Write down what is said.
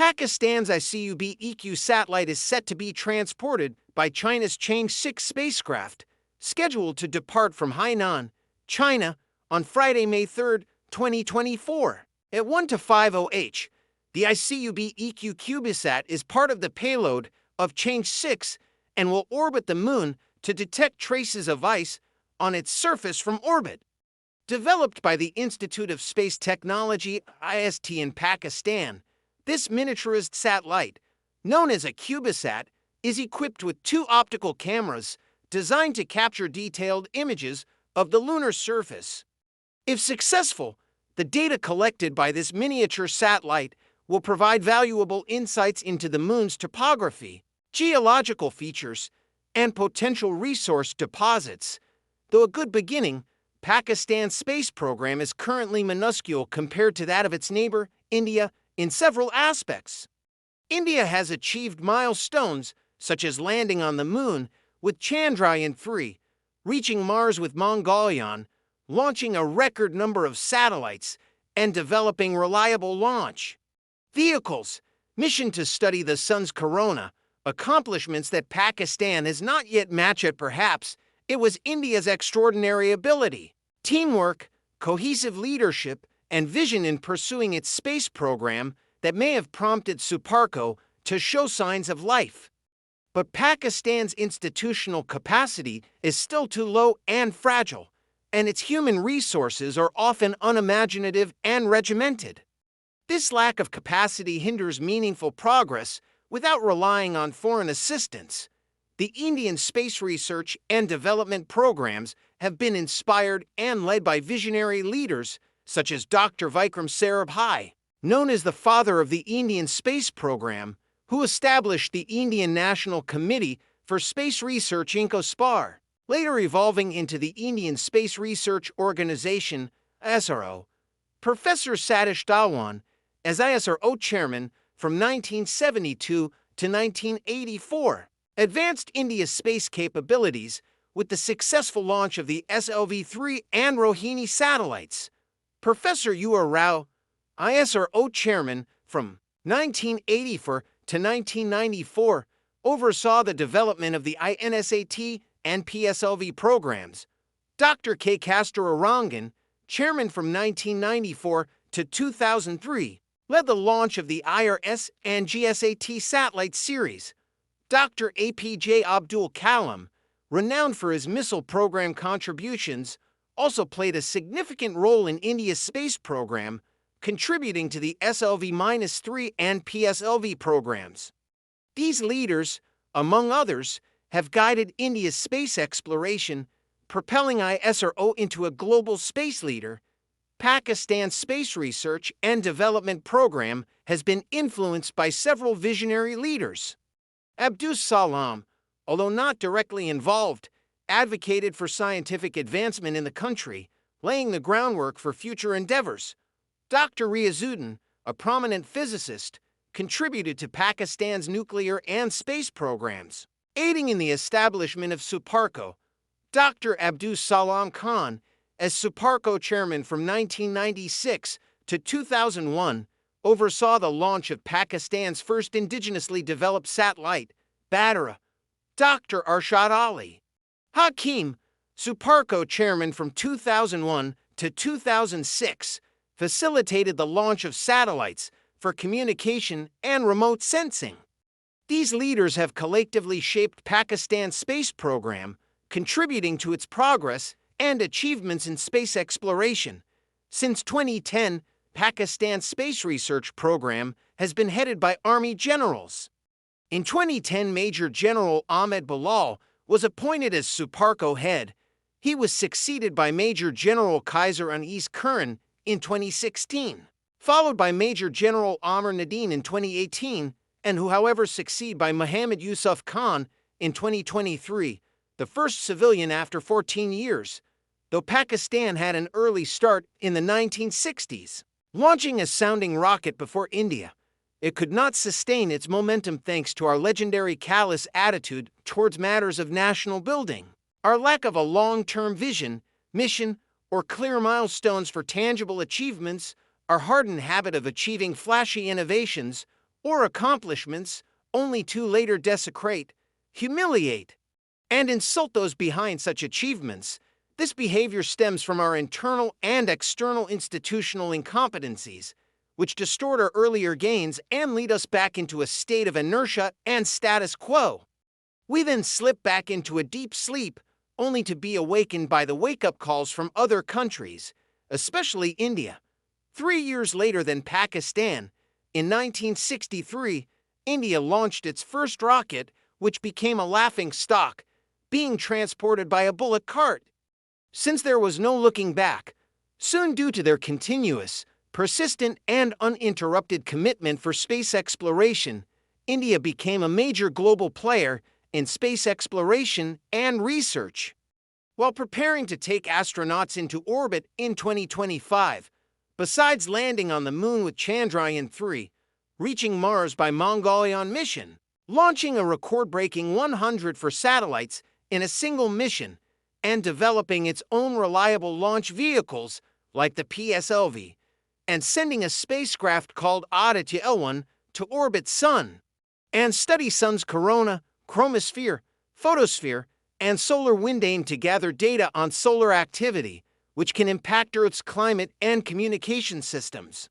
Pakistan's ICUB-EQ satellite is set to be transported by China's Chang'e 6 spacecraft, scheduled to depart from Hainan, China, on Friday, May 3, 2024. At 1 to 50H, the ICUB-EQ CubeSat is part of the payload of Chang'e 6 and will orbit the Moon to detect traces of ice on its surface from orbit. Developed by the Institute of Space Technology (IST) in Pakistan, this miniaturized satellite, known as a CubeSat, is equipped with 2 optical cameras designed to capture detailed images of the lunar surface. If successful, the data collected by this miniature satellite will provide valuable insights into the Moon's topography, geological features, and potential resource deposits. Though a good beginning, Pakistan's space program is currently minuscule compared to that of its neighbor, India, in several aspects. India has achieved milestones such as landing on the Moon with Chandrayaan-3, reaching Mars with Mongolian, launching a record number of satellites, and developing reliable launch vehicles, mission to study the Sun's corona, accomplishments that Pakistan has not yet matched. Perhaps it was India's extraordinary ability, teamwork, cohesive leadership, and vision in pursuing its space program that may have prompted Suparko to show signs of life. But Pakistan's institutional capacity is still too low and fragile, and its human resources are often unimaginative and regimented. This lack of capacity hinders meaningful progress without relying on foreign assistance. The Indian space research and development programs have been inspired and led by visionary leaders such as Dr. Vikram Sarabhai, known as the father of the Indian space program, who established the Indian National Committee for Space Research (INCOSPAR), later evolving into the Indian Space Research Organization (ISRO). Professor Satish Dhawan, as ISRO chairman from 1972 to 1984, advanced India's space capabilities with the successful launch of the SLV-3 and Rohini satellites. Professor U.R. Rao, ISRO chairman from 1984 to 1994, oversaw the development of the INSAT and PSLV programs. Dr. K. Kasturarangan, chairman from 1994 to 2003, led the launch of the IRS and GSAT satellite series. Dr. APJ Abdul Kalam, renowned for his missile program contributions, also played a significant role in India's space program, contributing to the SLV-3 and PSLV programs. These leaders, among others, have guided India's space exploration, propelling ISRO into a global space leader. Pakistan's space research and development program has been influenced by several visionary leaders. Abdus Salam, although not directly involved, advocated for scientific advancement in the country, laying the groundwork for future endeavors. Dr. Riazuddin, a prominent physicist, contributed to Pakistan's nuclear and space programs, aiding in the establishment of Suparko. Dr. Abdus Salam Khan, as Suparko chairman from 1996 to 2001, oversaw the launch of Pakistan's first indigenously developed satellite, Badara. Dr. Arshad Ali Hakim, Suparko chairman from 2001 to 2006, facilitated the launch of satellites for communication and remote sensing. These leaders have collectively shaped Pakistan's space program, contributing to its progress and achievements in space exploration. Since 2010, Pakistan's space research program has been headed by Army generals. In 2010, Major General Ahmed Bilal was appointed as Suparko head. He was succeeded by Major General Kaiser Anis Kuran in 2016, followed by Major General Amr Nadine in 2018, and who however succeed by Mohammad Yusuf Khan in 2023, the first civilian after 14 years, though Pakistan had an early start in the 1960s. Launching a sounding rocket before India, it could not sustain its momentum thanks to our legendary callous attitude towards matters of national building. Our lack of a long-term vision, mission, or clear milestones for tangible achievements, our hardened habit of achieving flashy innovations, or accomplishments, only to later desecrate, humiliate, and insult those behind such achievements. This behavior stems from our internal and external institutional incompetencies, which distort our earlier gains and lead us back into a state of inertia and status quo. We then slip back into a deep sleep, only to be awakened by the wake-up calls from other countries, especially India. 3 years later than Pakistan, in 1963, India launched its first rocket, which became a laughing stock, being transported by a bullock cart. Since there was no looking back, soon due to their continuous, persistent, and uninterrupted commitment for space exploration, India became a major global player in space exploration and research. While preparing to take astronauts into orbit in 2025, besides landing on the Moon with Chandrayaan-3, reaching Mars by Mongolian mission, launching a record-breaking 100 for satellites in a single mission, and developing its own reliable launch vehicles like the PSLV, and sending a spacecraft called Aditya L1 to orbit Sun, and study Sun's corona, chromosphere, photosphere, and solar wind aim to gather data on solar activity, which can impact Earth's climate and communication systems.